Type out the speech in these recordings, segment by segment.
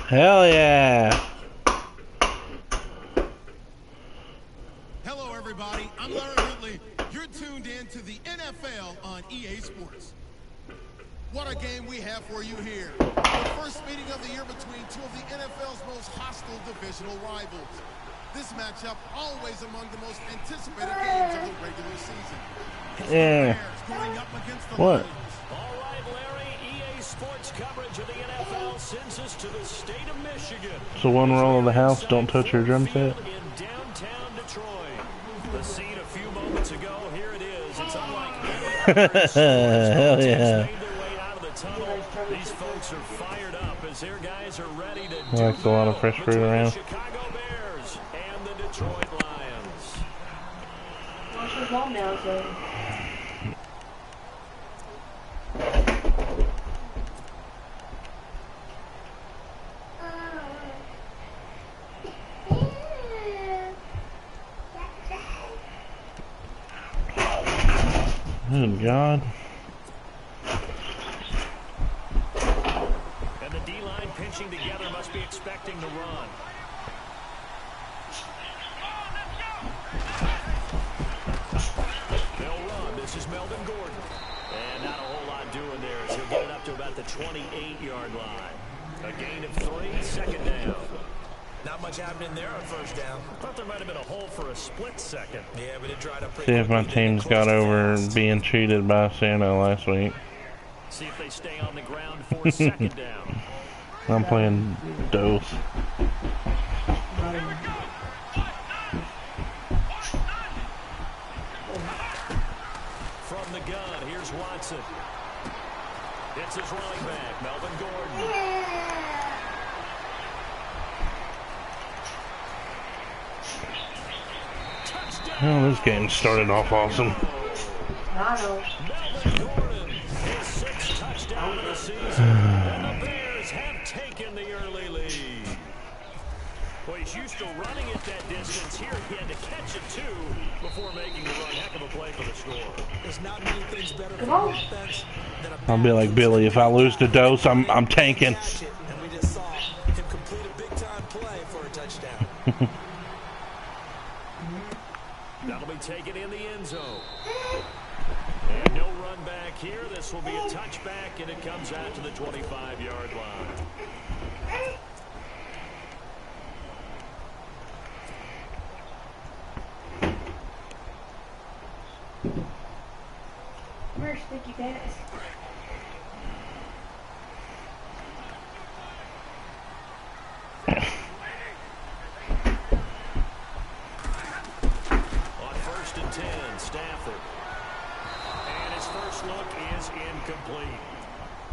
Hell yeah. Hello, everybody. I'm Larry Ridley. You're tuned in to the NFL on EA Sports. What a game we have for you here. The first meeting of the year between two of the NFL's most hostile divisional rivals. This matchup always among the most anticipated games of the regular season. It's the Bears going up against the What? Lions. All right, Larry, EA Sports coverage of the NFL sends us to the state of Michigan. So one rule of the house, don't touch your drum set. In downtown Detroit. The scene a few moments ago, here it is. It's unlike any other. Hell yeah. Made their way out of the tunnel. These folks are fired up as their guys are ready to do Like a lot of fresh fruit between around. the Chicago Bears and the Detroit Lions. Well, she's home now, so. Good God. And the D-line pinching together must be expecting to run. They'll run. This is Melvin Gordon. And not a whole lot doing there as he'll get it up to about the 28-yard line. A gain of 3, second down. Not much happening there on first down. Thought there might have been a hole for a split second. Yeah, but it dried up pretty See if my quickly. Then team's it got closed over fast. being cheated by Santa last week. See if they stay on the ground for second down. I'm playing Dose. From the gun, here's Watson. It's his running back, Melvin Gordon. Oh, this game started off awesome. Ronald. Melvin Gordon, his 6th touchdown of the season. And the Bears have taken the early lead. Well, he's used to running at that distance. Here he had to catch it, too, before making the run. Heck of a play for the score. There's not many things better for Come on. offense than a I'll be like Billy. If I lose to Dose, I'm tanking. catch it, and we just saw him complete a big-time play for a touchdown. That'll be taken in the end zone. And no run back here. This will be a touchback, and it comes out to the 25-yard line. Where's Sticky Pass? On 1st and 10, Stafford. And his first look is incomplete.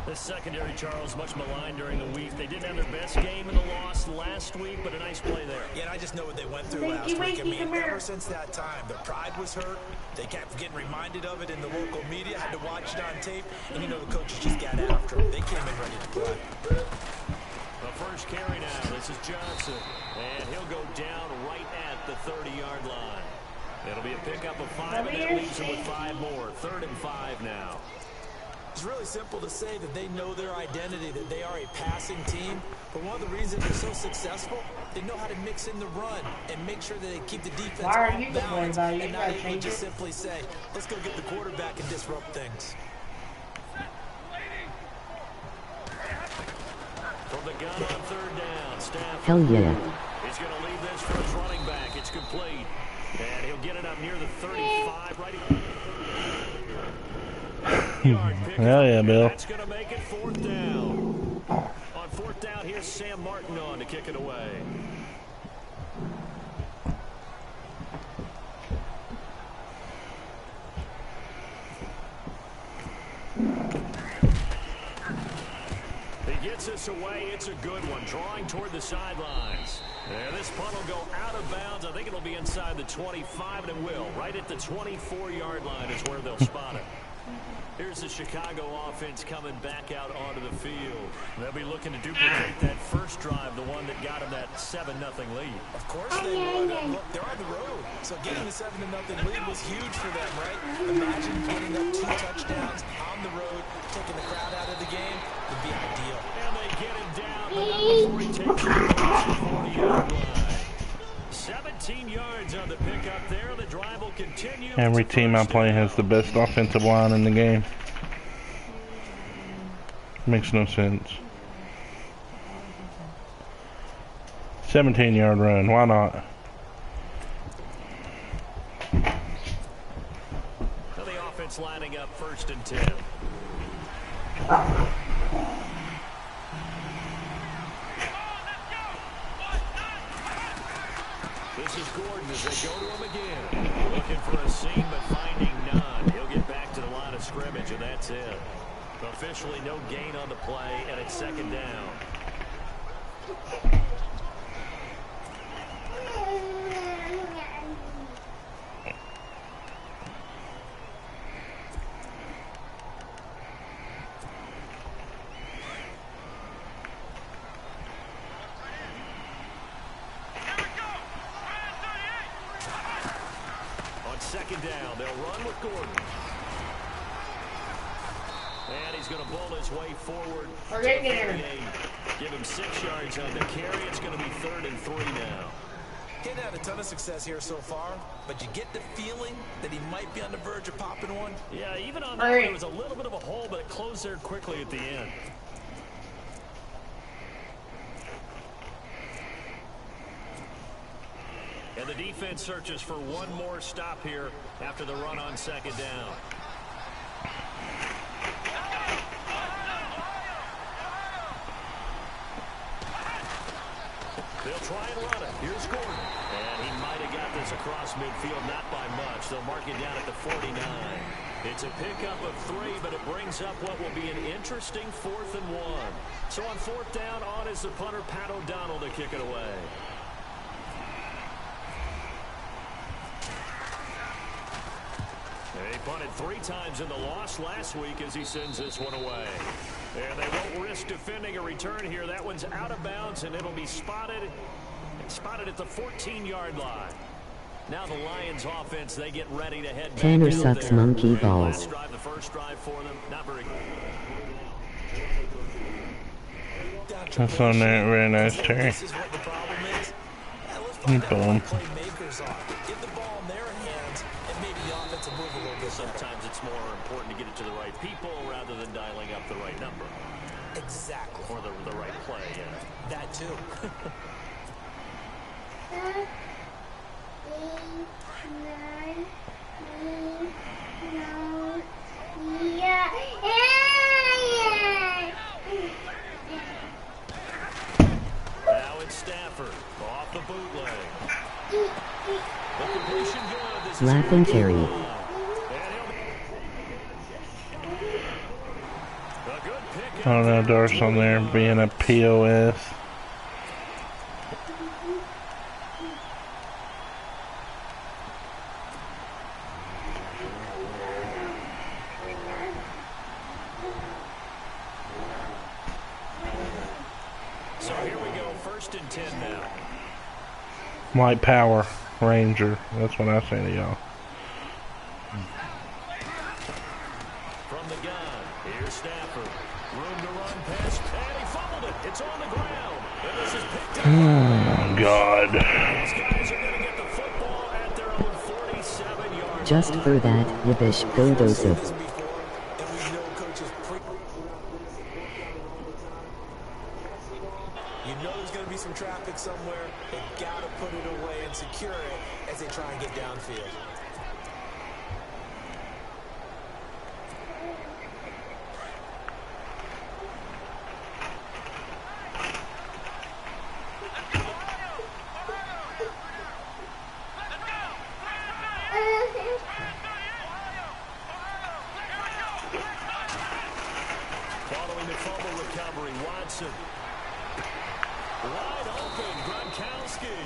The secondary, Charles, much maligned during the week. They didn't have their best game in the loss last week, but a nice play there. Yeah, and I just know what they went through Wakey, last week. I wakey, mean, come here. ever since that time, their pride was hurt. They kept getting reminded of it in the local media, had to watch it on tape, and you know the coaches just got after them. They came in ready to play. The first carry now. This is Johnson. And he'll go down right at the 30-yard line. It'll be a pickup of 5, and that leaves him with 5 more. 3rd and 5 now. It's really simple to say that they know their identity, that they are a passing team. But one of the reasons they're so successful, they know how to mix in the run and make sure that they keep the defense Why are off you balance complaining about it? You and not gotta able to change just it. simply say, let's go get the quarterback and disrupt things. From the gun on 3rd down, Stafford. Hell yeah. He's going to leave this for his running back. It's complete. And he'll get it up near the 35. Right. Hell yeah, Bill. That's going to make it 4th down. On 4th down, here's Sam Martin on to kick it away. He gets this away. It's a good one. Drawing toward the sidelines. And this punt will go out of bounds. I think it'll be inside the 25, and it will. Right at the 24-yard line is where they'll spot it. Here's the Chicago offense coming back out onto the field. They'll be looking to duplicate that first drive, the one that got them that 7-0 lead. Of course they would. Look, they're on the road. So getting the 7-0 lead was huge for them, right? Imagine putting up 2 touchdowns on the road, taking the crowd out of the game. Would be ideal. And they get him down before he takes it across the 40-yard line. 17 yards on the pickup there. The drive will continue. Every team I play has the best offensive line in the game. Makes no sense. 17-yard run, why not? So the offense lining up 1st and 10. This is Gordon as they go to him again. Looking for a seam, but finding none. He'll get back to the line of scrimmage, and that's it. Officially no gain on the play, and it's 2nd down. On 2nd down, they'll run with Gordon. And he's going to bull his way forward. Give him 6 yards on the carry. It's going to be 3rd and 3 now. Getting had a ton of success here so far, but you get the feeling that he might be on the verge of popping one. Yeah, even on that one, it was a little bit of a hole, but it closed there quickly at the end. And the defense searches for one more stop here after the run on 2nd down. They'll try and run it. Here's Gordon. And he might have got this across midfield, not by much. They'll mark it down at the 49. It's a pickup of 3, but it brings up what will be an interesting 4th and 1. So on 4th down, on is the punter, Pat O'Donnell, to kick it away. He punted 3 times in the loss last week as he sends this one away. And they won't risk defending a return here. That one's out of bounds, and it'll be spotted at the 14-yard line. Now the Lions offense, they get ready to head back Tanner out sucks there. monkey And balls. last drive, the first drive for them, not very good. That's on there, very nice, Terry. This is what the problem is. Let's You find out who boom. the playmakers are. Get the ball in their hands, and maybe the offense will move a little bit better. Sometimes it's more important to get it to the right people rather than dialing up the right number. Exactly. Or the right play, yeah. That too. Now it's Stafford off the bootleg. The completion good. This is Laughing Terry. a good pick. I don't know, Darce on there being a POS. So here we go, 1st and 10 now. White Power Ranger. That's what I say to y'all. From the gun, here's Stafford. Room to run past, and he fumbled it. It's on the ground. And this is picked up. Oh, God. These guys are going to get the football at their own 47-yard Just for that, Yabish Goldosif. This before, and we know coaches You know there's going to be some traffic somewhere. They got to put it away and secure it as they try and get downfield. Following the fumble recovery, Watson. Wide open, Gronkowski.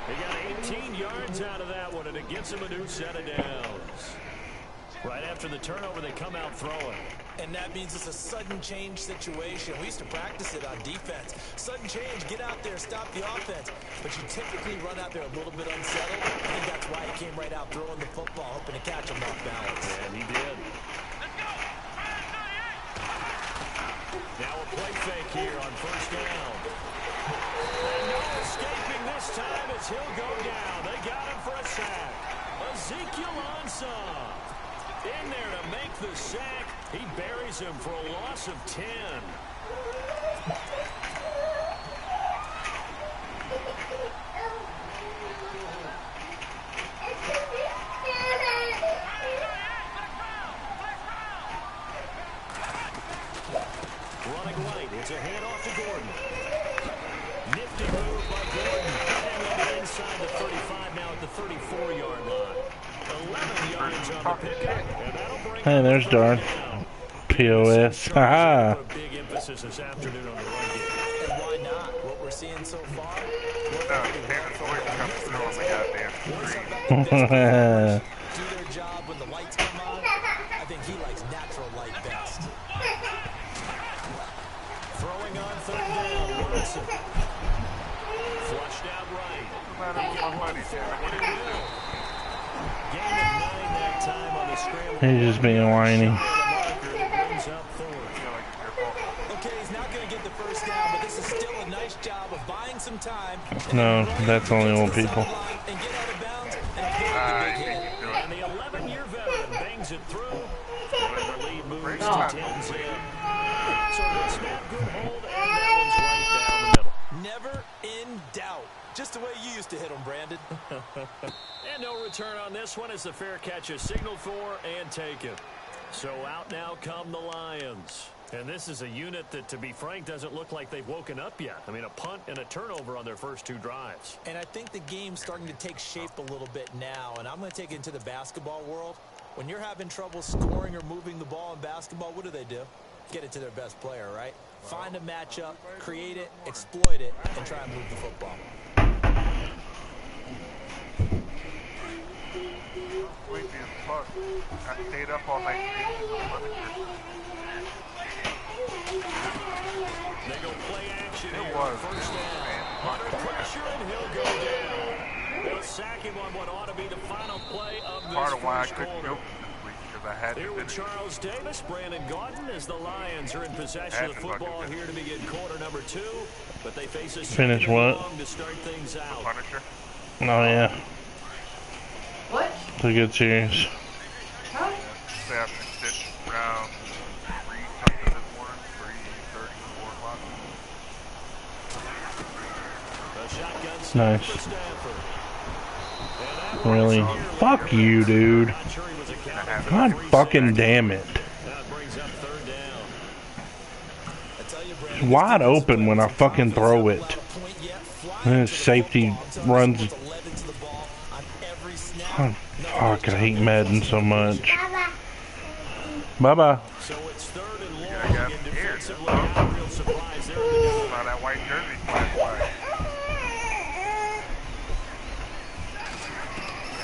He got 18 yards out of that one, and it gets him a new set of downs. Right after the turnover, they come out throwing. And that means it's a sudden change situation. We used to practice it on defense. Sudden change, get out there, stop the offense. But you typically run out there a little bit unsettled. I think that's why he came right out throwing the football, hoping to catch him off balance. And he did. Now a play fake here on first down. And no escaping this time as he'll go down. They got him for a sack. Ezekiel Ansah in there to make the sack. He buries him for a loss of 10. Running right, it's a handoff to Gordon. Nifty move by Gordon. And they'll be inside the 35 now at the 34-yard line. 11 yards on the pickup, and that'll bring Hey, there's Darn. POS. Haha. big emphasis this afternoon on the run game. And why not? What we're seeing so far? No, Davis always comes through on the goddamn screen. Do their job when the lights come on. I think he likes natural light best. Throwing on third down, Watson. Flushed out right. Gain of 9 that time on the scramble. He's just being whiny. Brings up third. Okay, he's not going to get the first down, but this is still a nice job of buying some time. No, that's only old people. And get out of bounds and avoid the big hit. And the 11-year veteran bangs it through. And the lead moves to 10-10. So good snap, good hold, and that one's right down the middle. Never in doubt. Just the way you used to hit them, Brandon. And no return on this one as the fair catch is signaled for and taken. So out now come the Lions. And this is a unit that, to be frank, doesn't look like they've woken up yet. I mean, a punt and a turnover on their first 2 drives. And I think the game's starting to take shape a little bit now, and I'm going to take it into the basketball world. When you're having trouble scoring or moving the ball in basketball, what do? Get it to their best player, right? Find a matchup, create it, exploit it, and try and move the football. I stayed up all night. They go play action It here. was. First down. Under pressure, and he'll go down. They'll sack him on what ought to be the final play of this Part of why I first couldn't quarter. go this week because I had Here to with finish. Charles Davis, Brandon Gordon, as the Lions are in possession of the football here to begin quarter number 2. But they face a Finish second and what? long to start things out. Punisher. Oh, yeah. What? It's a good series. Huh? Say I finished it around 3 something this morning, 3:30, 4 o'clock. A shotgun snap Nice. for Stafford. And that Really? one's nearly Fuck you, dude. Not sure he was accounted for God 3 fucking sacks. damn it. That brings up third down. I tell you, It's Brandon, wide open when I fucking throw it. And safety runs. Oh, fuck, I hate Madden so much. Bye-bye. So it's third and long, I got and scared. defensively not a real surprise there. Saw that white jersey flash by.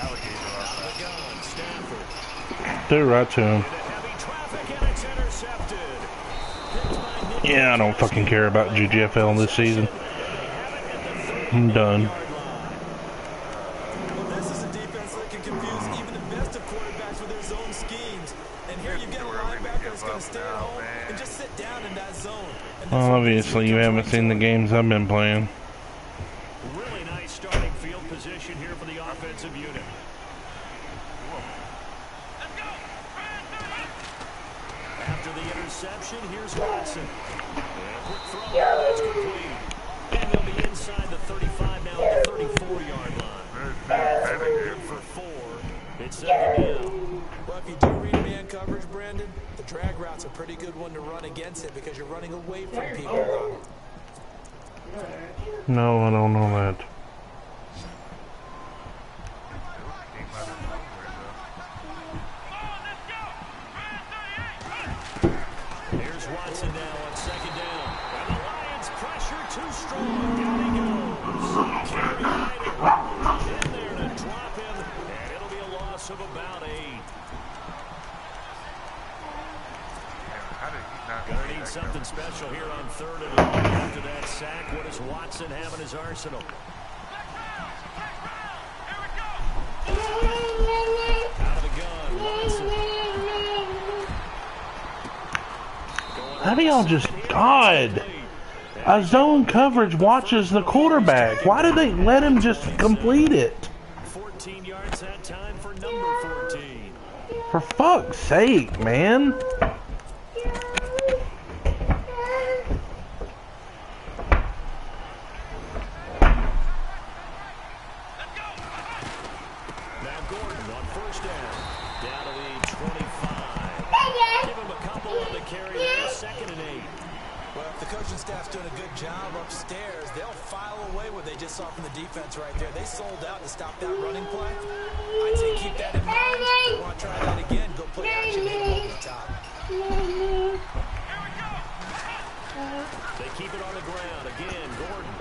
The gun, Stafford. Do right to him. Into heavy traffic, and it's intercepted. Picked by Nick. Yeah, I don't fucking care about GGFL this season. I'm done. Well, this is a defense that can confuse even the best of quarterbacks with their zone schemes. And here you've got a linebacker that's going to stay at home and just sit down in that zone. And Well, obviously you haven't seen the games I've been playing. Really nice starting field position here for the offensive unit. After the interception, here's Watson. And a quick throw, that's complete. And they'll be inside the 35 now at the 34-yard line. Good for 4. It's second down. well, if you do read man coverage, Brandon, the drag route's a pretty good one to run against it because you're running away from people. No, I don't know that. Here's Watson now on second down. And the Lions pressure too strong. Down he goes. Carry Ryder in there to drop him. And it'll be a loss of about 8. How did he not Gonna see need that something special here on third and long after that sack. What does Watson have in his arsenal? Out of the gun, Watson. How do y'all just God! A zone coverage watches the quarterback. Why did they let him just complete it? 14 yards that time for number 14. For fuck's sake, man. Now Gordon on first down. Down to the 25. Give him a couple on the carry there. 2nd and 8. Well, if the coaching staff's doing a good job upstairs, they'll file away what they just saw from the defense right there. They sold out to stop that running play. I'd say keep that in mind. If you want to try that again, go play action, hit him over the top. They keep it on the ground. Again, Gordon.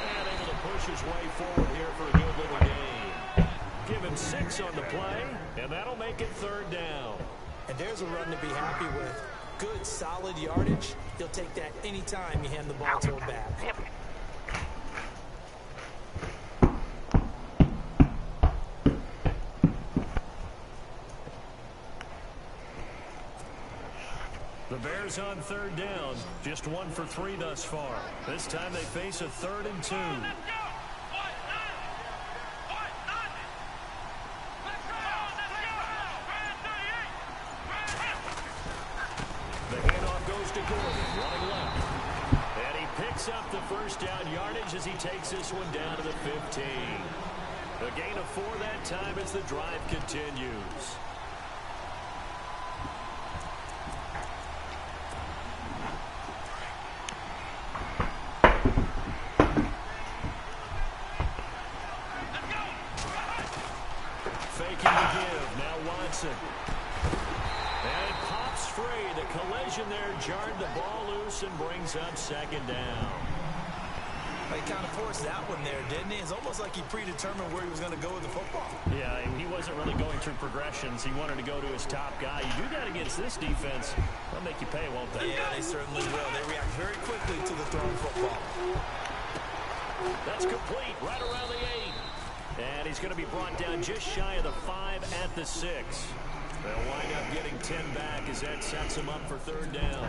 And able to push his way forward here for a good little gain. Give him 6 on the play, and that'll make it 3rd down. And there's a run to be happy with. Good, solid yardage. He'll take that anytime you hand the ball to him back. The Bears on 3rd down. Just 1 for 3 thus far. This time they face a 3rd and 2. The handoff goes to Gordon, running left. And he picks up the first down yardage as he takes this one down to the 15. A gain of 4 that time as the drive continues. Faking the give, now Watson. And it pops free. The collision there jarred the ball loose and brings up 2nd down. He kind of forced that one there, didn't he? It's almost like he predetermined where he was going to go with the football. Yeah, he wasn't really going through progressions. He wanted to go to his top guy. You do that against this defense, they'll make you pay, won't they? Yeah, they certainly will. They react very quickly to the thrown football. That's complete, right around the 8. And he's going to be brought down just shy of the 5 at the 6. They'll wind up getting 10 back as that sets him up for 3rd down.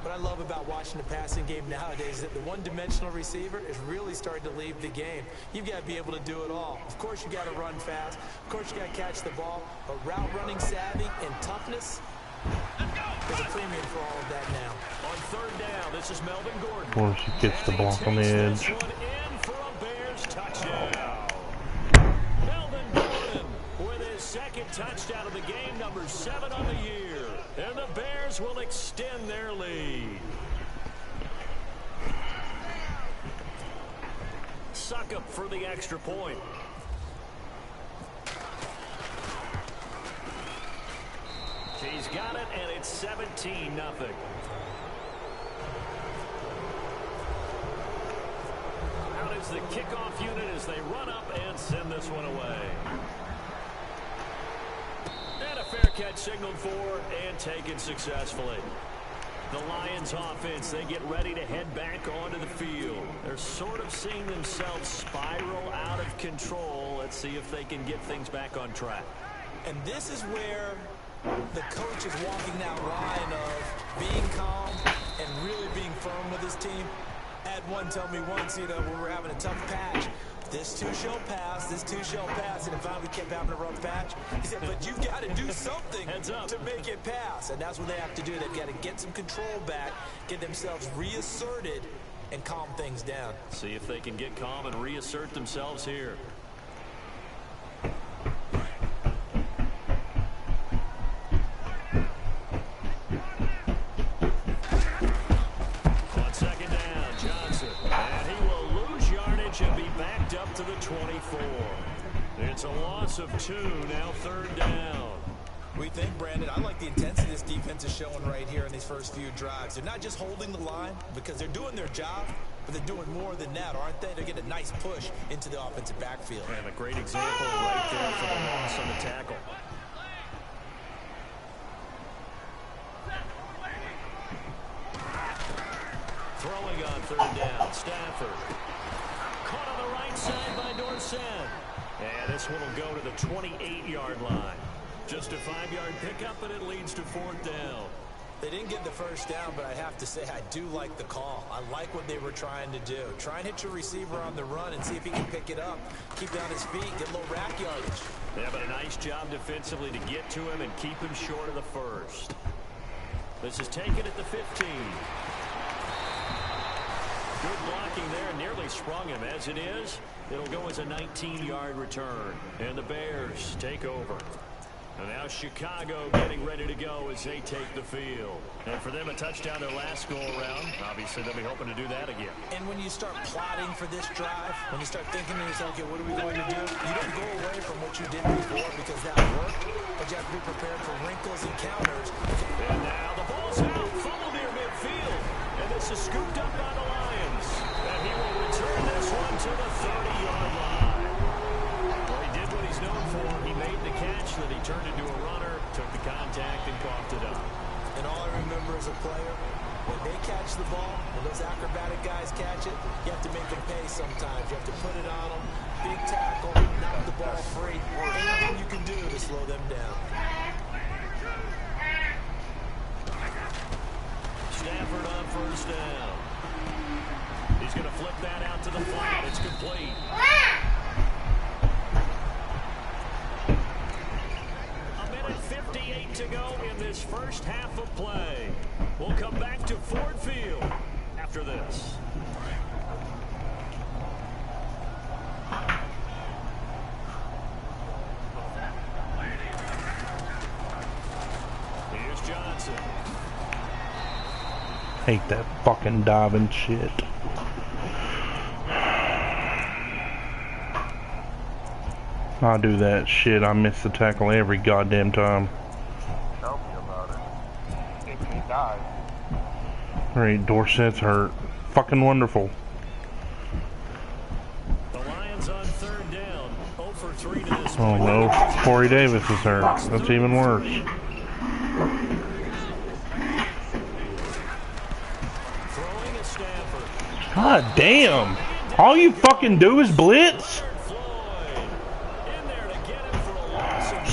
What I love about watching the passing game nowadays is that the one-dimensional receiver is really starting to leave the game. You've got to be able to do it all. Of course, you got to run fast. Of course, you got to catch the ball. But route running savvy and toughness, there's a premium for all of that now. On 3rd down, this is Melvin Gordon. Of course, he gets the block on the edge. This one in for a Bears touchdown. Melvin Gordon with his 2nd touchdown of the game, number 7 on the year. And the Bears will extend their lead. Suck up for the extra point. He's got it, and it's 17-0. Out is the kickoff unit as they run up and send this one away. And a fair catch signaled for and taken successfully. The Lions offense, they get ready to head back onto the field. They're sort of seeing themselves spiral out of control. Let's see if they can get things back on track. And this is where the coach is walking that line of being calm and really being firm with his team. I had one tell me once, when we were having a tough patch, this too shall pass, this too shall pass, and it finally kept having a rough patch. He said, but you've got to do something to make it pass, and that's what they have to do. They've got to get some control back, get themselves reasserted, and calm things down. See if they can get calm and reassert themselves here. On 2nd down, Johnson, and he will lose yardage and be backed up to the 24. It's a loss of 2, now 3rd down. We think, Brandon, I like the intensity this defense is showing right here in these first few drives. They're not just holding the line because they're doing their job, but they're doing more than that, aren't they? They're getting a nice push into the offensive backfield. And a great example right there for the loss on the tackle. Throwing on 3rd down, Stafford. Caught on the right side by Dorsett. And this one will go to the 28-yard line. Just a 5-yard pickup, and it leads to 4th down. They didn't get the first down, but I have to say I do like the call. I like what they were trying to do. Try and hit your receiver on the run and see if he can pick it up. Keep it on his feet, get a little rack yardage. Yeah, but a nice job defensively to get to him and keep him short of the first. This is taken at the 15. Good blocking there, nearly sprung him. As it is, it'll go as a 19-yard return. And the Bears take over. And now Chicago getting ready to go as they take the field. And for them, a touchdown their last go-around. Obviously, they'll be hoping to do that again. And when you start plotting for this drive, when you start thinking to yourself, okay, what are we going to do? You don't go away from what you did before because that worked, but you have to be prepared for wrinkles and counters. And now the ball's out, fumbled near midfield. And this is scooped up by the Lions. And he will return this one to the 30-yard line. Well, he did what he's known for. He made the catch, then he turned into a runner, took the contact, and coughed it up. And all I remember as a player, when they catch the ball, when those acrobatic guys catch it, you have to make them pay sometimes. You have to put it on them, big tackle, knock the ball free. Anything you can do to slow them down. Stafford on first down. He's going to flip that out to the flat. It's complete. A minute 58 to go in this first half of play. We'll come back to Ford Field after this. Here's Johnson. Hate that fucking diving shit. I do that shit. I miss the tackle every goddamn time. Tell me about it. If he dies. Alright, Dorsett's hurt. Fucking wonderful. The Lions on third down. 0 for 3 to this Oh point. no, Corey Davis is hurt. That's even worse. Throwing at Stafford. God damn! All you fucking do is blitz? Floyd in there to get him for a loss of 9.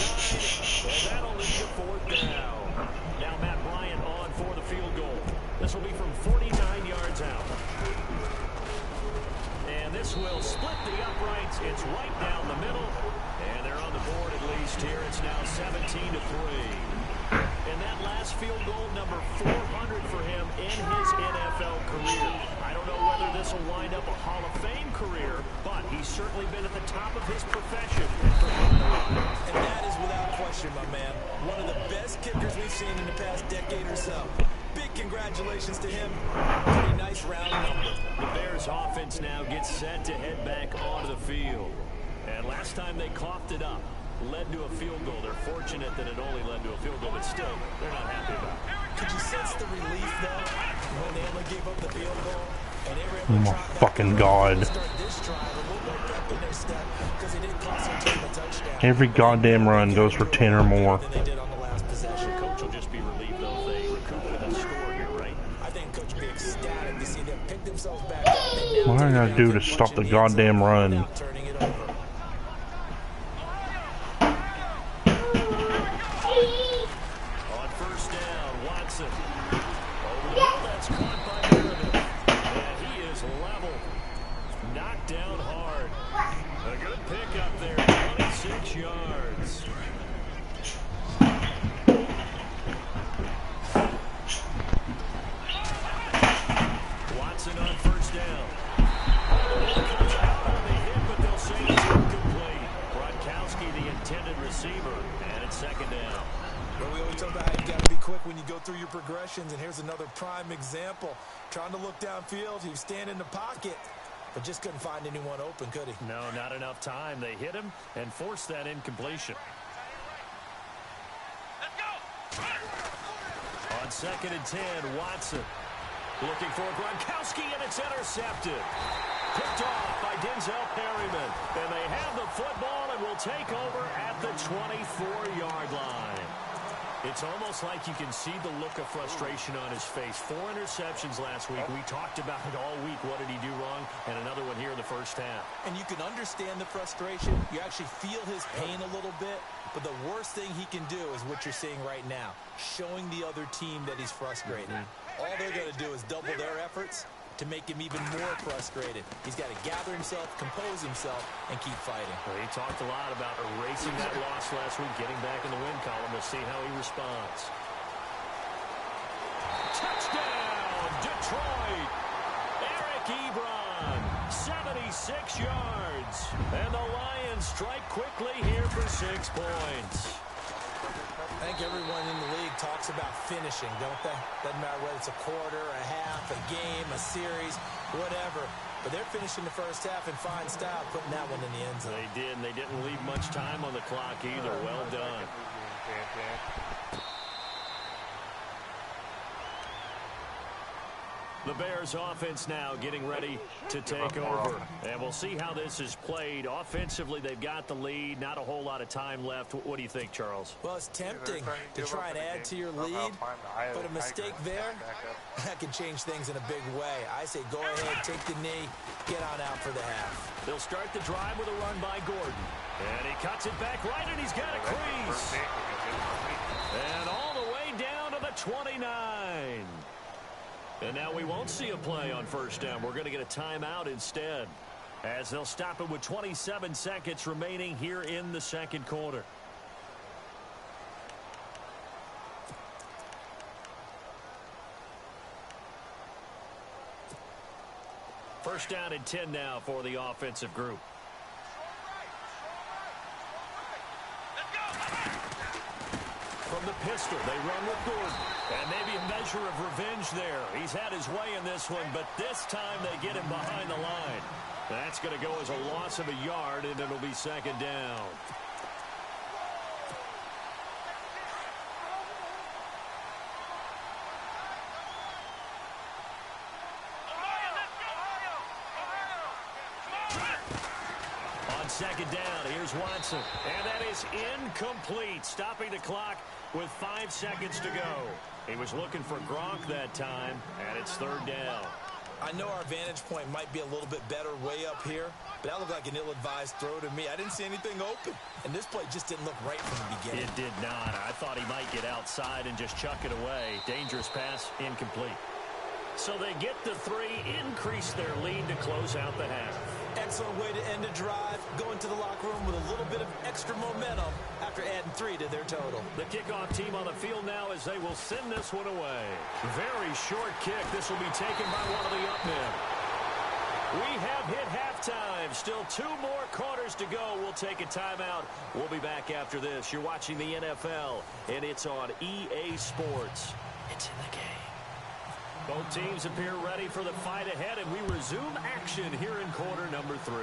And that'll lead to fourth down. Now Matt Bryant on for the field goal. This will be from 49 yards out. And this will split the uprights. It's right down the middle. And they're on the board at least here. It's now 17-3. And that last field goal, number 400 for him in his NFL career. I don't know whether this will wind up a Hall of Fame career, but he's certainly been at the top of his profession. And that is without question, my man. One of the best kickers we've seen in the past decade or so. Big congratulations to him. Pretty nice round number. The Bears offense now gets set to head back onto the field. And last time they coughed it up, led to a field goal. They're fortunate that it only led to a field goal, but still, they're not happy about it. Could you sense the relief, though, when they only gave up the field goal? And they were able Oh to my drop fucking back God. and start this drive a little more pep in their step because they didn't cost their team a touchdown. Every goddamn run goes for 10 or more. Than they did on the last possession. Coach will just be relieved, though, if they recoup with a score here, right? I think Coach will be ecstatic to see them pick themselves back up. And now What do I take gotta it do out to there stop the punching the end zone goddamn run? without turning it over. On first down, Watson. Over the middle, that's caught by Meredith. And he is level. Knocked down hard. A good pickup there, 26 yards. Watson on first down. The ball comes out on the hit, but they'll say it's incomplete. Gronkowski, the intended receiver, and it's second down. But we always talk about how you got to be quick when you go through your progressions, and here's another prime example. Trying to look downfield, he was standing in the pocket, but just couldn't find anyone open, could he? No, not enough time. They hit him and forced that incompletion. On 2nd and 10, Watson looking for Gronkowski, and it's intercepted. Picked off by Denzel Perryman. And they have the football and will take over at the 24-yard line. It It's almost like you can see the look of frustration on his face. 4 interceptions last week. We talked about it all week. What did he do wrong? And another one here in the first half. And you can understand the frustration. You actually feel his pain a little bit. But the worst thing he can do is what you're seeing right now, showing the other team that he's frustrated. All they're going to do is double their efforts to make him even more frustrated. He's got to gather himself, compose himself, and keep fighting. Well, he talked a lot about erasing that loss last week, getting back in the win column. We'll see how he responds. Touchdown, Detroit! Eric Ebron, 76 yards. And the Lions strike quickly here for 6 points. I think everyone in the league talks about finishing, don't they? Doesn't matter whether it's a quarter, a half, a game, a series, whatever. But they're finishing the first half in fine style, putting that one in the end zone. They did, and they didn't leave much time on the clock either. Well done. The Bears offense now getting ready to take over. And we'll see how this is played. Offensively, they've got the lead. Not a whole lot of time left. What do you think, Charles? Well, it's tempting to try and add to your lead, but a mistake there, that can change things in a big way. I say go ahead, take the knee, get on out for the half. They'll start the drive with a run by Gordon. And he cuts it back right, and he's got a crease. And all the way down to the 29. And now we won't see a play on first down. We're going to get a timeout instead, as they'll stop it with 27 seconds remaining here in the second quarter. First down and 10 now for the offensive group. From the pistol, they run with Gordon. And maybe a measure of revenge there. He's had his way in this one, but this time they get him behind the line. That's going to go as a loss of a yard, and it'll be second down. On second down, here's Watson. And that is incomplete, stopping the clock with 5 seconds to go. He was looking for Gronk that time, and it's third down. I know our vantage point might be a little bit better way up here, but that looked like an ill-advised throw to me. I didn't see anything open, and this play just didn't look right from the beginning. It did not. I thought he might get outside and just chuck it away. Dangerous pass, incomplete. So they get the 3, increase their lead to close out the half. Excellent way to end a drive, go into the locker room with a little bit of extra momentum after adding 3 to their total. The kickoff team on the field now as they will send this one away. Very short kick. This will be taken by one of the up men. We have hit halftime. Still 2 more quarters to go. We'll take a timeout. We'll be back after this. You're watching the NFL, and it's on EA Sports. It's in the game. Both teams appear ready for the fight ahead, and we resume action here in quarter number 3.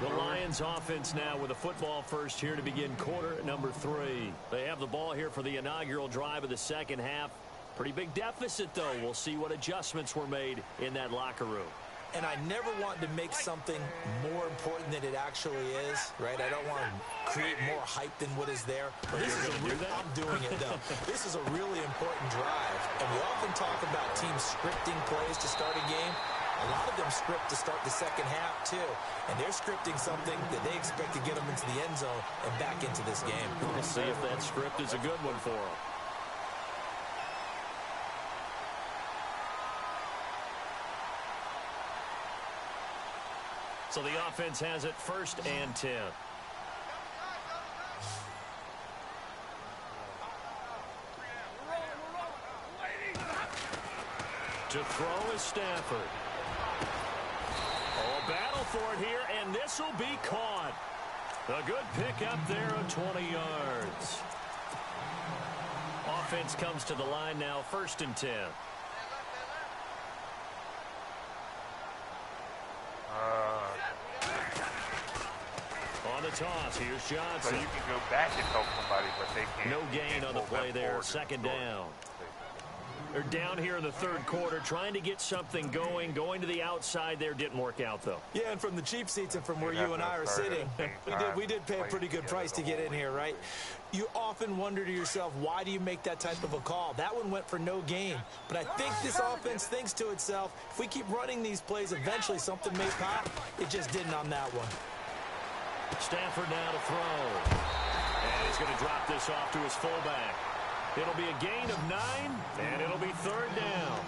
The Lions offense now with a football first here to begin quarter number 3. They have the ball here for the inaugural drive of the second half. Pretty big deficit, though. We'll see what adjustments were made in that locker room. And I never want to make something more important than it actually is, right? I don't want to create more hype than what is there. This is I'm doing it, though. This is a really important drive. And we often talk about teams scripting plays to start a game. A lot of them script to start the second half, too. And they're scripting something that they expect to get them into the end zone and back into this game. We'll see if that script is a good one for them. So the offense has it first and 10. To throw is Stafford. Oh, battle for it here, and this will be caught. A good pick up there of 20 yards. Offense comes to the line now, first and 10. On the toss, here's Johnson. So you can go back and help somebody, but they can't. No gain on the play there, second down. They're down here in the third quarter, trying to get something going. Going to the outside there didn't work out, though. Yeah, and from the cheap seats and from where you and I are sitting, we did pay a pretty good price to get in here, right? You often wonder to yourself, why do you make that type of a call? That one went for no gain. But I think this offense thinks to itself, if we keep running these plays, eventually something may pop. It just didn't on that one. Stafford now to throw. And he's going to drop this off to his fullback. It'll be a gain of 9, and it'll be third down.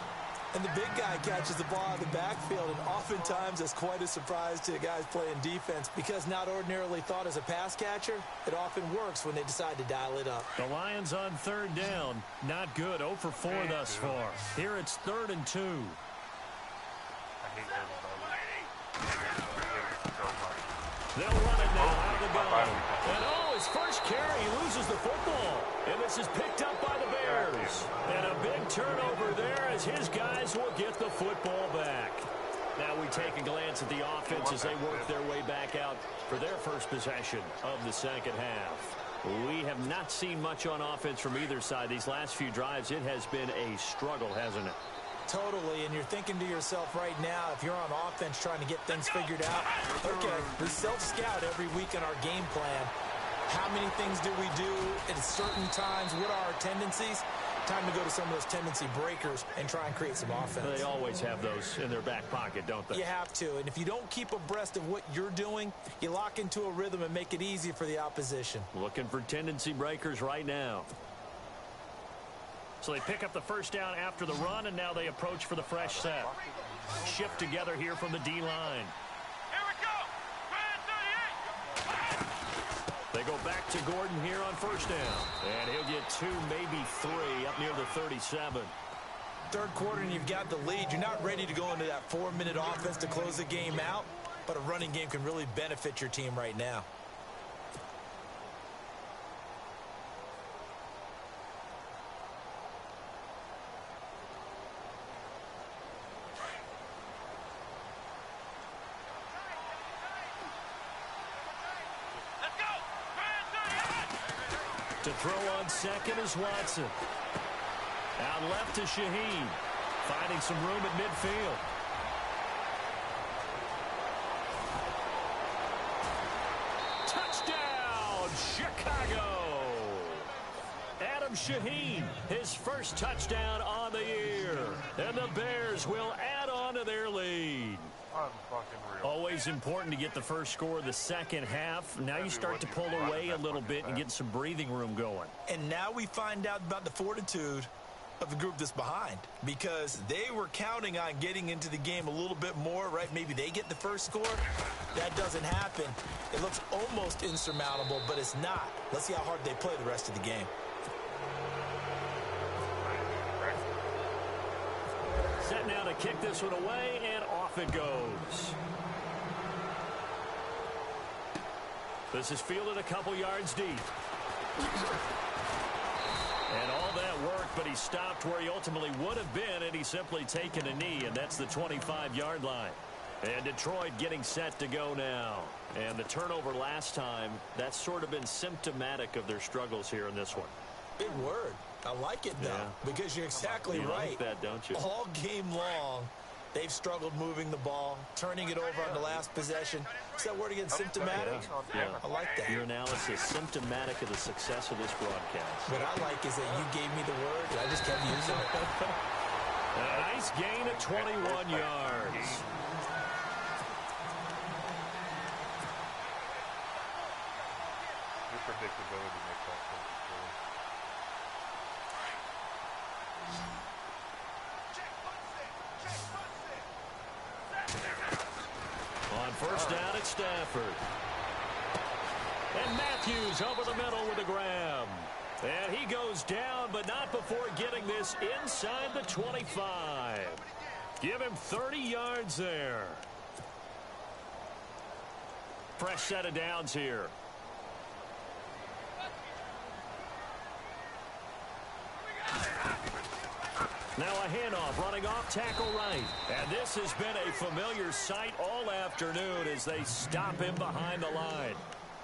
And the big guy catches the ball out of the backfield, and oftentimes it's quite a surprise to the guys playing defense because not ordinarily thought as a pass catcher, it often works when they decide to dial it up. The Lions on third down. Not good. 0 for 4 thus far. Here it's 3rd and 2. I hate everybody. They'll run it now out of the gun. And his first carry, he loses the football. And this is picked up by the Bears. And a big turnover there as his guys will get the football back. Now we take a glance at the offense as they work their way back out for their first possession of the second half. We have not seen much on offense from either side. These last few drives, it has been a struggle, hasn't it? Totally, and you're thinking to yourself right now, if you're on offense trying to get things figured out, okay, we self-scout every week in our game plan. How many things do we do at certain times? What are our tendencies? Time to go to some of those tendency breakers and try and create some offense. They always have those in their back pocket, don't they? You have to, and if you don't keep abreast of what you're doing, you lock into a rhythm and make it easy for the opposition. Looking for tendency breakers right now. So they pick up the first down after the run, and now they approach for the fresh set. Shift together here from the D-line. Here we go! They go back to Gordon here on first down. And he'll get 2, maybe 3, up near the 37. Third quarter, and you've got the lead. You're not ready to go into that 4-minute offense to close the game out, but a running game can really benefit your team right now. To throw on second is Watson. Out left to Shaheen. Finding some room at midfield. Touchdown, Chicago! Adam Shaheen, his first touchdown on the year. And the Bears will add on to their lead. Always important to get the first score of the second half. Now you start to pull away a little bit and get some breathing room going. And now we find out about the fortitude of the group that's behind, because they were counting on getting into the game a little bit more, right? Maybe they get the first score. That doesn't happen. It looks almost insurmountable, but it's not. Let's see how hard they play the rest of the game. Set now to kick this one away, and off it goes. This is fielded a couple yards deep. And all that worked, but he stopped where he ultimately would have been, and he's simply taken a knee, and that's the 25-yard line. And Detroit getting set to go now. And the turnover last time, that's sort of been symptomatic of their struggles here in this one. Big word. I like it, though, because you're exactly right. You like that, don't you? All game long, they've struggled moving the ball, turning it over on the last possession. Is that word again, symptomatic? Yeah. I like that. Your analysis, symptomatic of the success of this broadcast. What I like is that you gave me the word, and I just kept using it. A nice gain of 21 yards. Your predictability makes that sense. On first down, it's Stafford. And Matthews over the middle with a grab. And he goes down, but not before getting this inside the 25. Give him 30 yards there. Fresh set of downs here. Now a handoff running off tackle right. And this has been a familiar sight all afternoon as they stop him behind the line.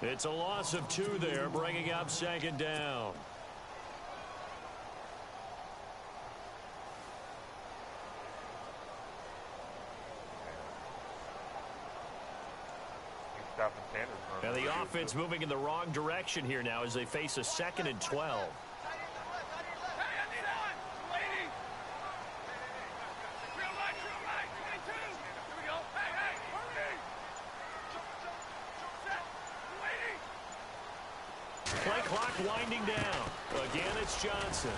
It's a loss of 2 there, bringing up second down. stopping Sanders. And the offense moving in the wrong direction here now as they face a 2nd and 12. Play clock winding down. Again, it's Johnson.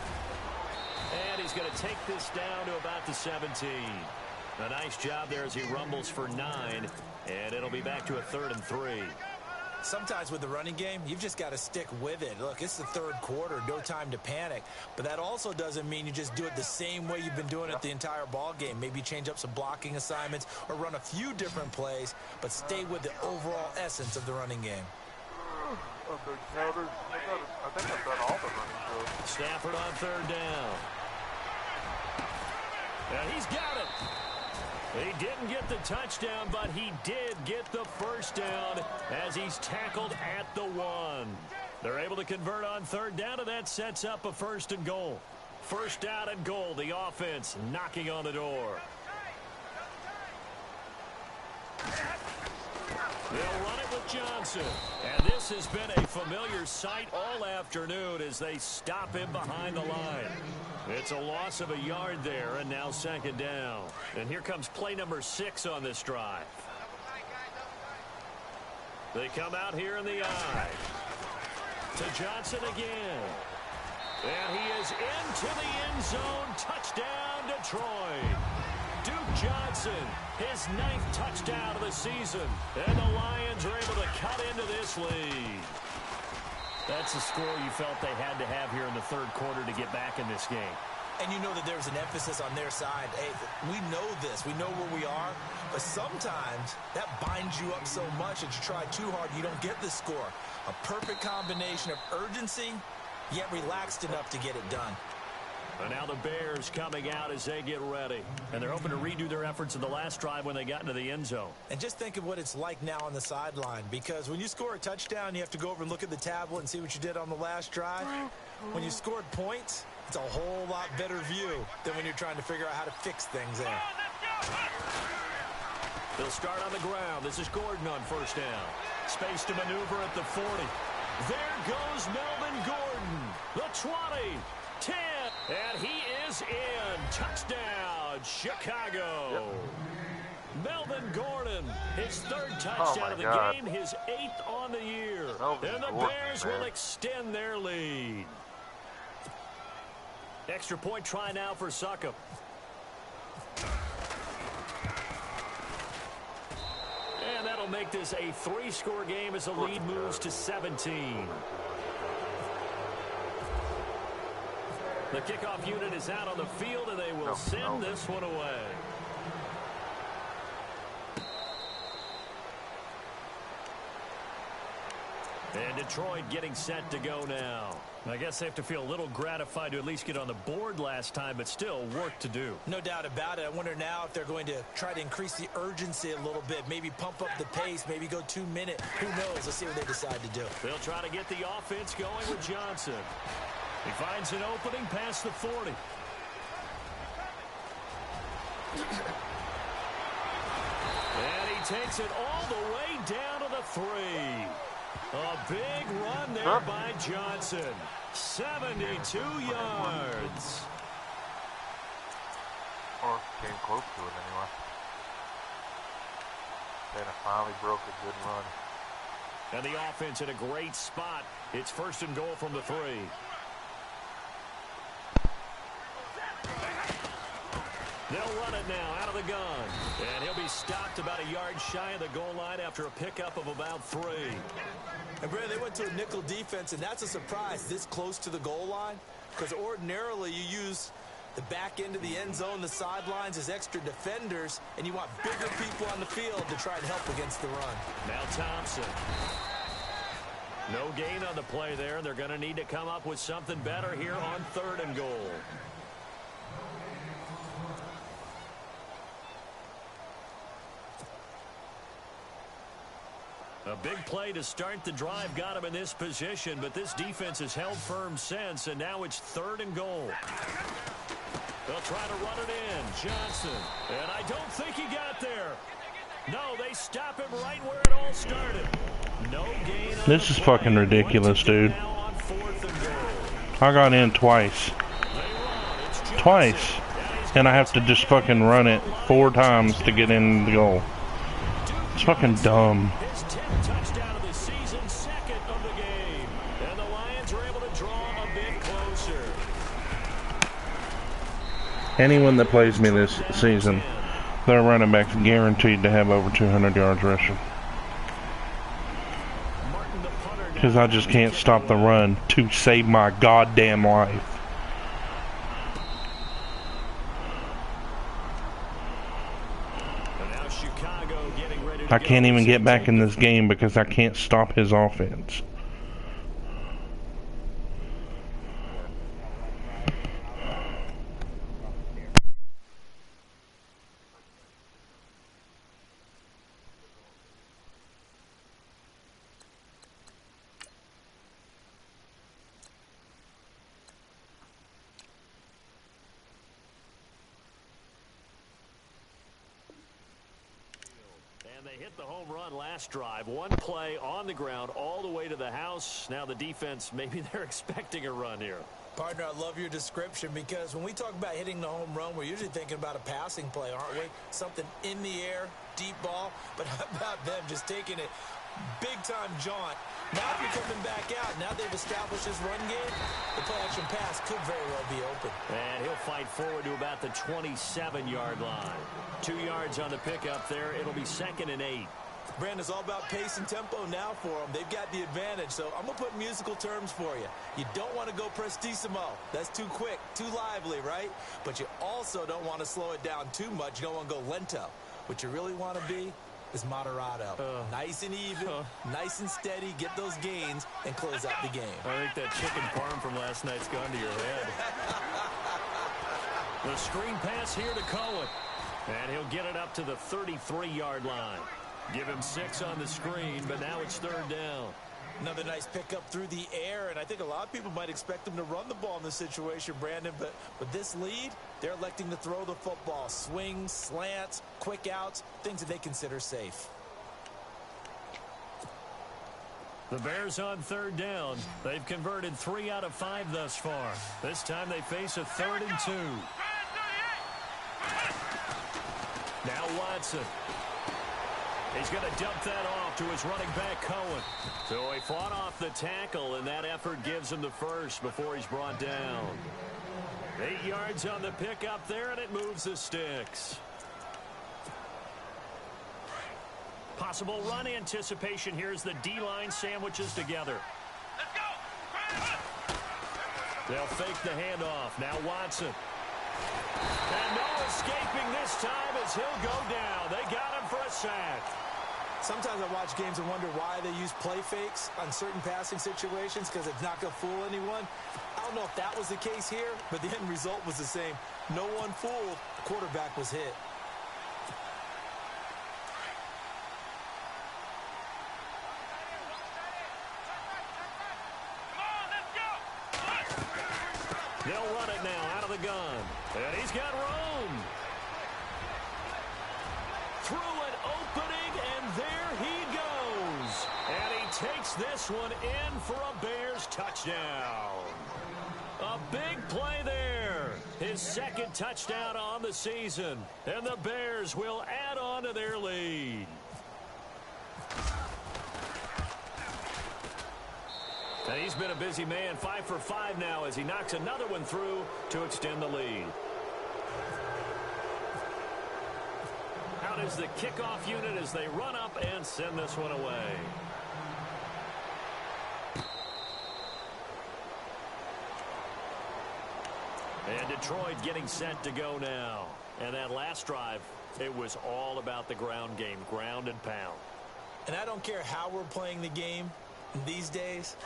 And he's going to take this down to about the 17. A nice job there as he rumbles for 9. And it'll be back to a 3rd and 3. Sometimes with the running game, you've just got to stick with it. Look, it's the 3rd quarter, no time to panic. But that also doesn't mean you just do it the same way you've been doing it the entire ball game. Maybe change up some blocking assignments or run a few different plays, but stay with the overall essence of the running game. I think I've done all the running drills. Stafford on 3rd down. And he's got it. He didn't get the touchdown, but he did get the first down as he's tackled at the 1. They're able to convert on 3rd down, and that sets up a 1st and goal. 1st down and goal, the offense knocking on the door. They'll run it with Johnson. And this has been a familiar sight all afternoon as they stop him behind the line. It's a loss of a yard there, and now 2nd down. And here comes play number 6 on this drive. They come out here in the eye. To Johnson again. And he is into the end zone. Touchdown, Detroit. Duke Johnson, his 9th touchdown of the season. And the Lions are able to cut into this lead. That's the score you felt they had to have here in the 3rd quarter to get back in this game. And you know that there's an emphasis on their side. Hey, we know this. We know where we are. But sometimes that binds you up so much that you try too hard, you don't get the score. A perfect combination of urgency, yet relaxed enough to get it done. And now the Bears coming out as they get ready. And they're hoping to redo their efforts in the last drive when they got into the end zone. And just think of what it's like now on the sideline. Because when you score a touchdown, you have to go over and look at the tablet and see what you did on the last drive. When you scored points, it's a whole lot better view than when you're trying to figure out how to fix things there. They'll start on the ground. This is Gordon on 1st down. Space to maneuver at the 40. There goes Melvin Gordon. The 20. 10, and he is in. Touchdown, Chicago. Yep. Melvin Gordon, his 3rd touchdown of the game, his 8th on the year. And the Bears will extend their lead. Extra point try now for Succop. And that'll make this a 3-score game as the lead moves to 17. The kickoff unit is out on the field, and they will send this one away. And Detroit getting set to go now. I guess they have to feel a little gratified to at least get on the board last time, but still work to do. No doubt about it. I wonder now if they're going to try to increase the urgency a little bit, maybe pump up the pace, maybe go 2 minutes. Who knows? Let's see what they decide to do. They'll try to get the offense going with Johnson. He finds an opening past the 40. And he takes it all the way down to the 3. A big run there by Johnson. 72 yards. Or came close to it anyway. Then it finally broke a good run. And the offense in a great spot. It's 1st and goal from the 3. They'll run it now out of the gun. And he'll be stopped about a yard shy of the goal line after a pickup of about 3. And Brandon, they went to a nickel defense, and that's a surprise this close to the goal line. Because ordinarily you use the back end of the end zone, the sidelines as extra defenders, and you want bigger people on the field to try and help against the run. Now Thompson. No gain on the play there. They're going to need to come up with something better here on 3rd and goal. A big play to start the drive got him in this position, but this defense has held firm since, and now it's 3rd and goal. They'll try to run it in. Johnson. And I don't think he got there. No, they stop him right where it all started. No gain on This the is play. fucking ridiculous, What to do dude. now on 4th and goal? I got in twice. Twice. And I have to just fucking run it 4 times to get in the goal. It's fucking dumb. His 10th touchdown of the season, 2nd of the game. And the Lions are able to draw a bit closer. Anyone that plays me this season, their running back's guaranteed to have over 200 yards rushing. Because I just can't stop the run to save my goddamn life. I can't even get back in this game because I can't stop his offense. And they hit the home run last drive. One play on the ground all the way to the house. Now the defense, maybe they're expecting a run here. Partner, I love your description because when we talk about hitting the home run, we're usually thinking about a passing play, aren't we? Something in the air, deep ball. But how about them just taking it big-time jaunt? Now if you're coming back out, now they've established this run game, the play-action pass could very well be open. And he'll fight forward to about the 27-yard line. 2 yards on the pickup there. It'll be 2nd and 8. Brandon, it's all about pace and tempo now for them. They've got the advantage, so I'm going to put musical terms for you. You don't want to go prestissimo. That's too quick, too lively, right? But you also don't want to slow it down too much. You don't want to go lento. What you really want to be is moderato. Nice and even, nice and steady, get those gains, and close out the game. I think that chicken parm from last night's gone to your head. The screen pass here to Cohen. And he'll get it up to the 33-yard line. Give him 6 on the screen, but now it's 3rd down. Another nice pickup through the air, and I think a lot of people might expect him to run the ball in this situation, Brandon, but with this lead, they're electing to throw the football. Swings, slants, quick outs, things that they consider safe. The Bears on 3rd down. They've converted 3 out of 5 thus far. This time they face a 3rd and 2. Now Watson. He's going to dump that off to his running back, Cohen. So he fought off the tackle, and that effort gives him the first before he's brought down. 8 yards on the pickup there, and it moves the sticks. Possible run anticipation here as the D-line sandwiches together. Let's go. They'll fake the handoff. Now Watson. And no escaping this time as he'll go down. They got him for a sack. Sometimes I watch games and wonder why they use play fakes on certain passing situations because it's not going to fool anyone. I don't know if that was the case here, but the end result was the same. No one fooled. The quarterback was hit. They'll run it now out of the gun. And he's got room. Through an opening, and there he goes. And he takes this one in for a Bears touchdown. A big play there. His 2nd touchdown on the season. And the Bears will add on to their lead. And he's been a busy man, 5 for 5 now as he knocks another one through to extend the lead. Out is the kickoff unit as they run up and send this one away. And Detroit getting set to go now. And that last drive, it was all about the ground game, ground and pound. And I don't care how we're playing the game these days,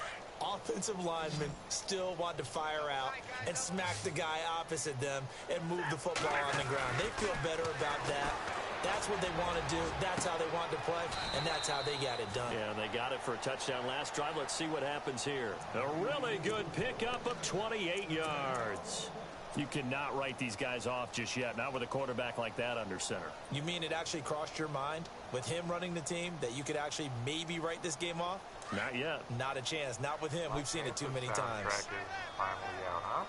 offensive linemen still want to fire out and smack the guy opposite them and move the football on the ground. They feel better about that. That's what they want to do. That's how they want to play, and that's how they got it done. Yeah, they got it for a touchdown last drive. Let's see what happens here. A really good pickup of 28 yards. You cannot write these guys off just yet, not with a quarterback like that under center. You mean it actually crossed your mind with him running the team that you could actually maybe write this game off? Not yet. Not a chance. Not with him. We've seen it too many times. Finally out, huh?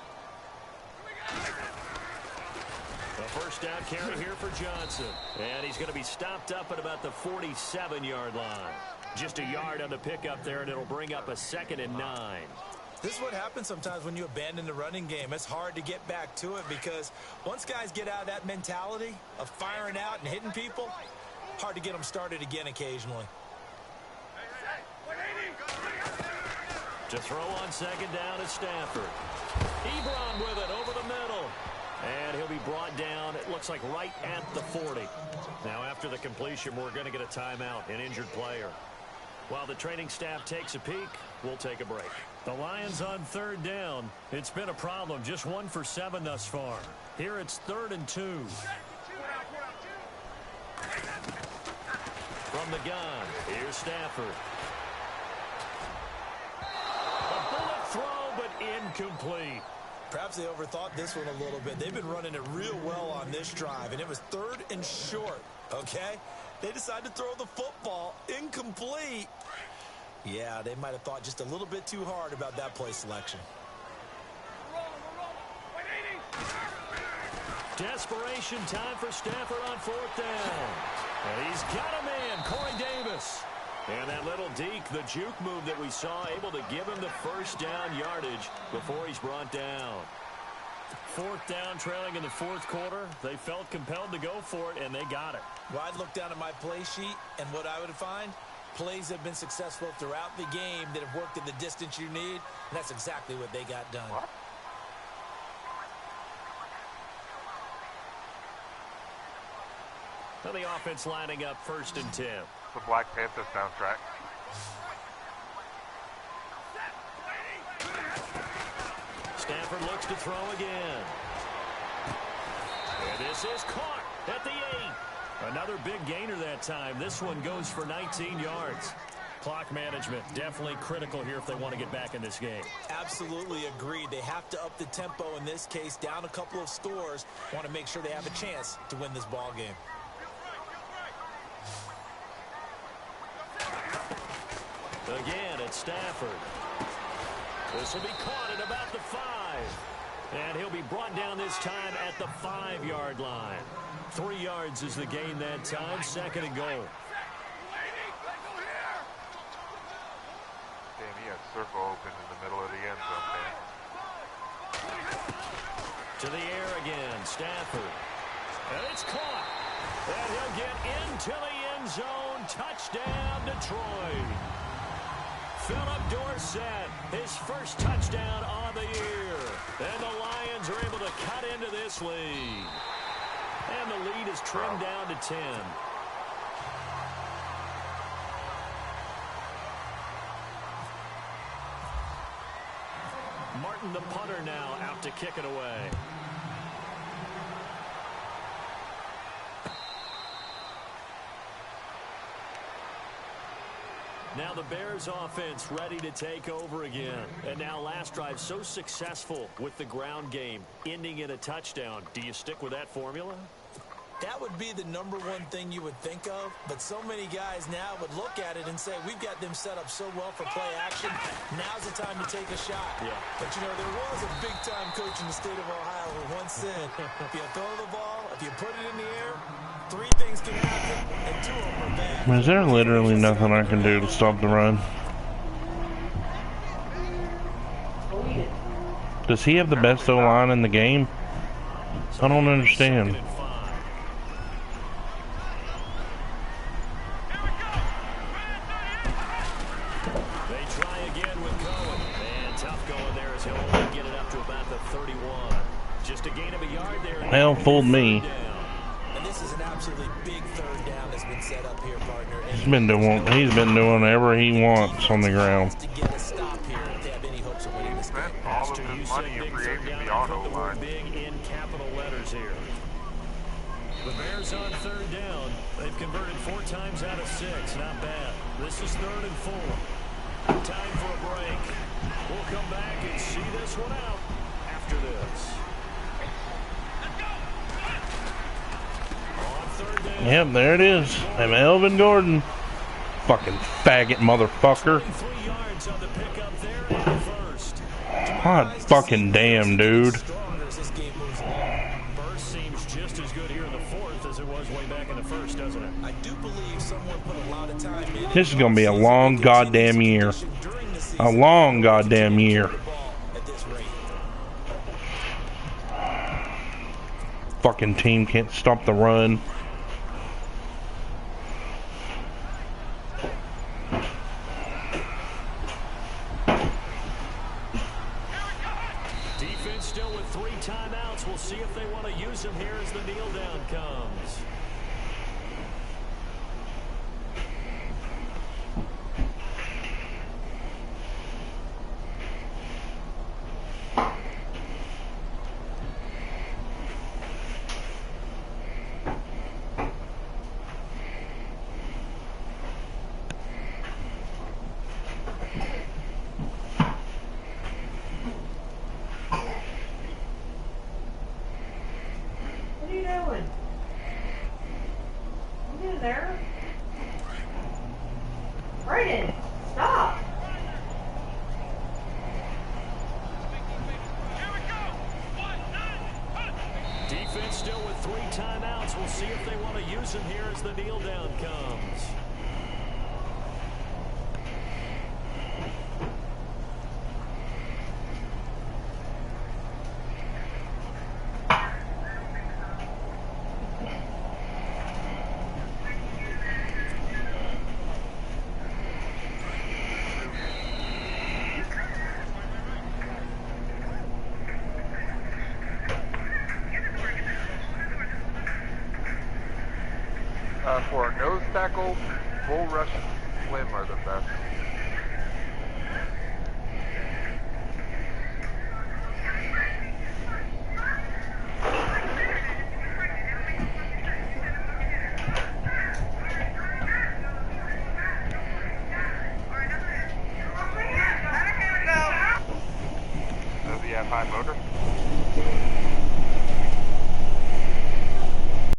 The first down carry here for Johnson. And he's going to be stopped up at about the 47-yard line. Just a yard on the pickup there, and it'll bring up a 2nd and 9. This is what happens sometimes when you abandon the running game. It's hard to get back to it because once guys get out of that mentality of firing out and hitting people, hard to get them started again occasionally. To throw on 2nd down is Stafford. Ebron with it over the middle. And he'll be brought down, it looks like right at the 40. Now after the completion, we're going to get a timeout, an injured player. While the training staff takes a peek, we'll take a break. The Lions on 3rd down. It's been a problem, just 1 for 7 thus far. Here it's 3rd and 2. From the gun, here's Stafford. A bullet throw, but incomplete. Perhaps they overthought this one a little bit. They've been running it real well on this drive, and it was 3rd and short, okay? They decided to throw the football incomplete. Yeah, they might have thought just a little bit too hard about that play selection. Desperation time for Stafford on 4th down. And he's got a man, Corey Davis. And that little deke, the juke move that we saw, able to give him the first down yardage before he's brought down. 4th down, trailing in the 4th quarter. They felt compelled to go for it, and they got it. Well, I'd look down at my play sheet, and what I would find, plays have been successful throughout the game that have worked in the distance you need, and that's exactly what they got done. What? Now the offense lining up 1st and 10. The Black Panther soundtrack. Stafford looks to throw again. And this is caught at the 8. Another big gainer that time. This one goes for 19 yards. Clock management definitely critical here if they want to get back in this game. Absolutely agreed. They have to up the tempo in this case, down a couple of scores. Want to make sure they have a chance to win this ball game. Again, it's Stafford. This will be caught at about the 5. And he'll be brought down this time at the 5-yard line. 3 yards is the gain that time. 2nd and goal. Damn, he had circle open in the middle of the end zone, man. To the air again, Stafford. And it's caught. And he'll get into the end zone. Touchdown, Detroit. Philip Dorsett, his first touchdown of the year. And the Lions are able to cut into this lead. And the lead is trimmed down to 10. Martin, the punter, now out to kick it away. Now the Bears offense ready to take over again. And now last drive so successful with the ground game, ending in a touchdown. Do you stick with that formula? That would be the number one thing you would think of, but so many guys now would look at it and say, we've got them set up so well for play action. Now's the time to take a shot. Yeah. But, you know, there was a big-time coach in the state of Ohio who once said, if you throw the ball, if you put it in the air, 3 things can happen, and 2 of them are bad. Is there literally nothing I can do to stop the run? Does he have the best O-line in the game? I don't understand. Hell, fooled me. And this is an absolutely big 3rd down that's been set up here, partner. He's been doing whatever he wants on the ground. To get a stop here if they have any hopes of winning this game. Spent all of his money in free agency auto line. Big in capital letters here. The Bears on 3rd down. They've converted 4 times out of 6. Not bad. This is 3rd and 4. Time for a break. We'll come back and see this one out after this. Yep, there it is. I'm Elvin Gordon. Fucking faggot motherfucker. 3 yards on the pickup there in the first. God fucking damn, dude. Stronger as this game moves along. Burst seems just as good here in the fourth as it was way back in the first, doesn't it? I do believe someone put a lot of time in. This is gonna be a long goddamn year. A long goddamn year. At this rate. Fucking team can't stop the run. Defense still with 3 timeouts. We'll see if they want to use them here as the kneel down comes. What are you doing? You in there? Brayden, stop! Defense still with 3 timeouts. We'll see if they want to use them here as the kneel down comes. For a nose tackle, bull rush and swim are the best. Does he have high motor?